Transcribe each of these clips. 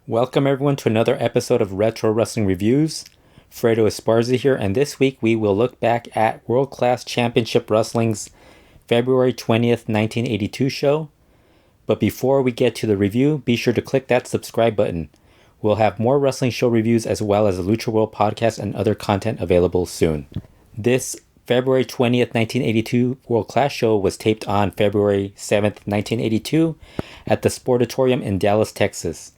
Welcome everyone to another episode of Retro Wrestling Reviews. Fredo Esparza here, and this week we will look back at World Class Championship Wrestling's February 20th, 1982 show. But before we get to the review, be sure to click that subscribe button. We'll have more wrestling show reviews as well as a Lucha World podcast and other content available soon. This February 20th, 1982 World Class show was taped on February 7th, 1982 at the Sportatorium in Dallas, Texas.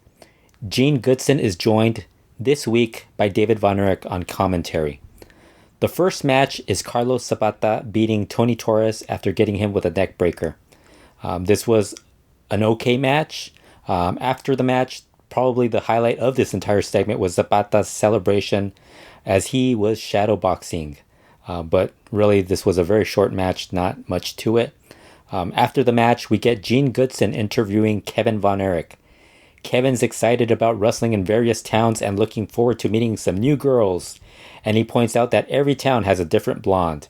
Gene Goodson is joined this week by David Von Erich on commentary. The first match is Carlos Zapata beating Tony Torres after getting him with a neck breaker. This was an okay match. After the match, probably the highlight of this entire segment was Zapata's celebration as he was shadowboxing. But really, this was a very short match, not much to it. After the match, we get Gene Goodson interviewing Kevin Von Erich. Kevin's excited about wrestling in various towns and looking forward to meeting some new girls, and he points out that every town has a different blonde.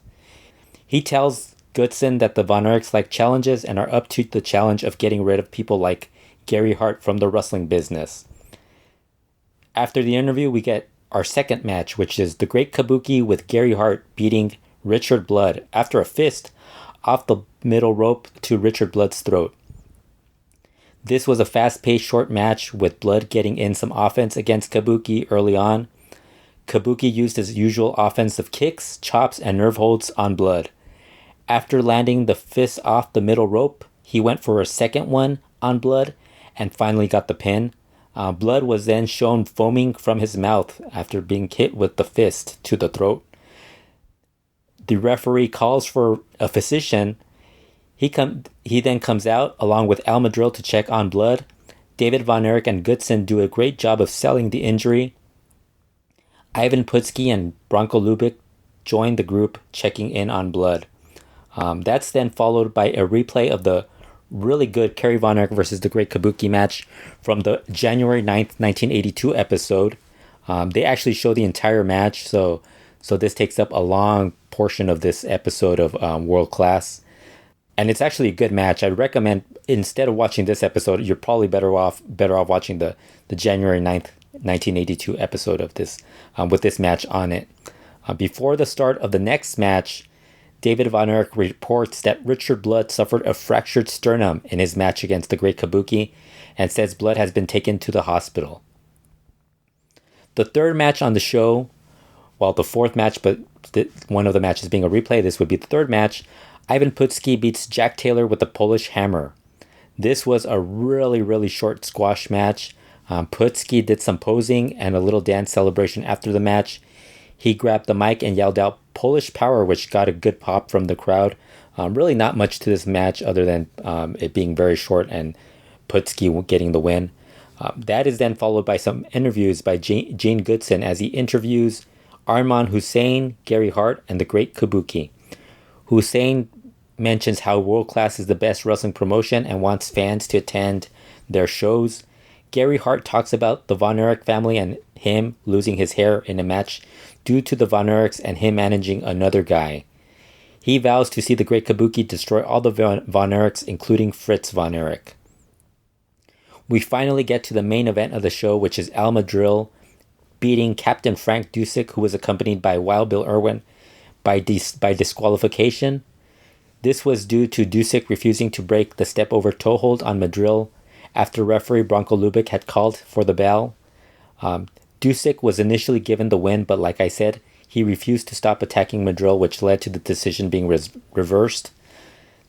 He tells Goodson that the Von Erichs like challenges and are up to the challenge of getting rid of people like Gary Hart from the wrestling business. After the interview, we get our second match, which is the Great Kabuki with Gary Hart beating Richard Blood after a fist off the middle rope to Richard Blood's throat. This was a fast-paced short match with Blood getting in some offense against Kabuki early on. Kabuki used his usual offensive kicks, chops, and nerve holds on Blood. After landing the fist off the middle rope, he went for a second one on Blood and finally got the pin. Blood was then shown foaming from his mouth after being hit with the fist to the throat. The referee calls for a physician. He then comes out along with Alma to check on Blood. David Von Erich and Goodson do a great job of selling the injury. Ivan Potski and Bronco Lubick join the group checking in on Blood. That's then followed by a replay of the really good Kerry Von Erich versus the Great Kabuki match from the January 9th, 1982 episode. They actually show the entire match, so this takes up a long portion of this episode of World Class. And it's actually a good match. I'd recommend, instead of watching this episode, you're probably better off watching the January 9th, 1982 episode of this, with this match on it. Before the start of the next match, David Von Erich reports that Richard Blood suffered a fractured sternum in his match against the Great Kabuki and says Blood has been taken to the hospital. The third match on the show, well, the fourth match, but one of the matches being a replay, this would be the third match. Ivan Potski beats Jack Taylor with the Polish Hammer. This was a really, really short squash match. Potski did some posing and a little dance celebration after the match. He grabbed the mic and yelled out Polish Power, which got a good pop from the crowd. Really not much to this match other than it being very short and Potski getting the win. That is then followed by some interviews by Gene Goodson as he interviews Arman Hussein, Gary Hart, and the Great Kabuki. Hussein mentions how World Class is the best wrestling promotion and wants fans to attend their shows. Gary Hart talks about the Von Erich family and him losing his hair in a match due to the Von Erichs and him managing another guy. He vows to see the Great Kabuki destroy all the Von Erichs, including Fritz Von Erich. We finally get to the main event of the show, which is Alma beating Captain Frank Dusset, who was accompanied by Wild Bill Irwin, by disqualification. This was due to Dusek refusing to break the step-over toe hold on Madril after referee Bronco Lubick had called for the bell. Dusek was initially given the win, but like I said, he refused to stop attacking Madril, which led to the decision being reversed.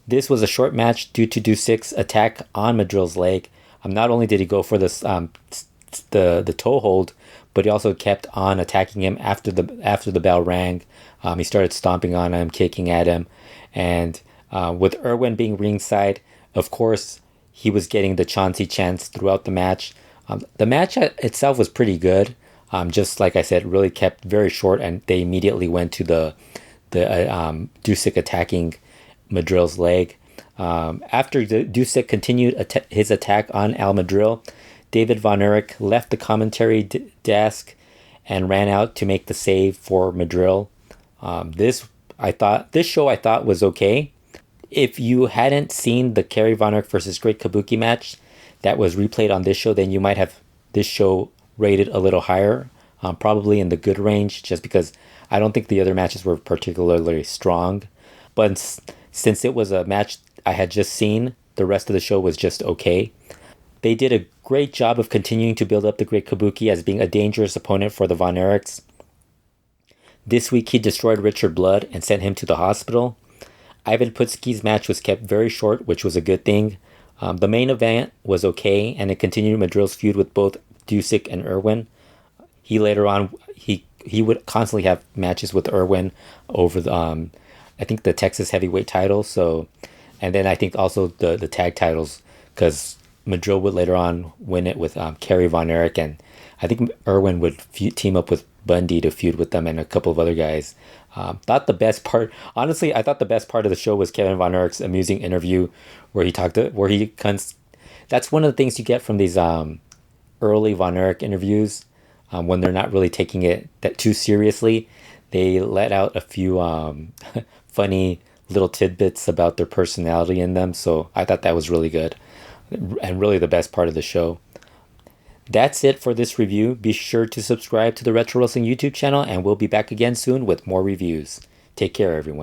This was a short match due to Dusek's attack on Madril's leg. Not only did he go for this the toe hold, but he also kept on attacking him after the bell rang. He started stomping on him, kicking at him. And with Irwin being ringside, of course, he was getting the Chauncey chants throughout the match. The match itself was pretty good. Just like I said, really kept very short, and they immediately went to the Dusek attacking Madril's leg. After Dusek continued his attack on Al Madril, David Von Erich left the commentary desk and ran out to make the save for Madril. This show I thought was okay. If you hadn't seen the Kerry Von Erich versus Great Kabuki match that was replayed on this show, then you might have this show rated a little higher, probably in the good range, just because I don't think the other matches were particularly strong. But since it was a match I had just seen, the rest of the show was just okay. They did a great job of continuing to build up the Great Kabuki as being a dangerous opponent for the Von Erichs. This week he destroyed Richard Blood and sent him to the hospital. Ivan Potski's match was kept very short, which was a good thing. The main event was okay, and it continued Madril's feud with both Dusset and Irwin. He later on, he would constantly have matches with Irwin over the, I think the Texas heavyweight title. So, and then I think also the tag titles, because Madrid would later on win it with Kerry Von Erich, and I think Irwin would team up with Bundy to feud with them and a couple of other guys. Thought the best part, honestly, I thought the best part of the show was Kevin Von Erich's amusing interview where he talked to, where he that's one of the things you get from these early Von Erich interviews, when they're not really taking it that too seriously. They let out a few funny little tidbits about their personality in them, so I thought that was really good and really the best part of the show. That's it for this review. Be sure to subscribe to the Retro Wrestling YouTube channel, and we'll be back again soon with more reviews. Take care, everyone.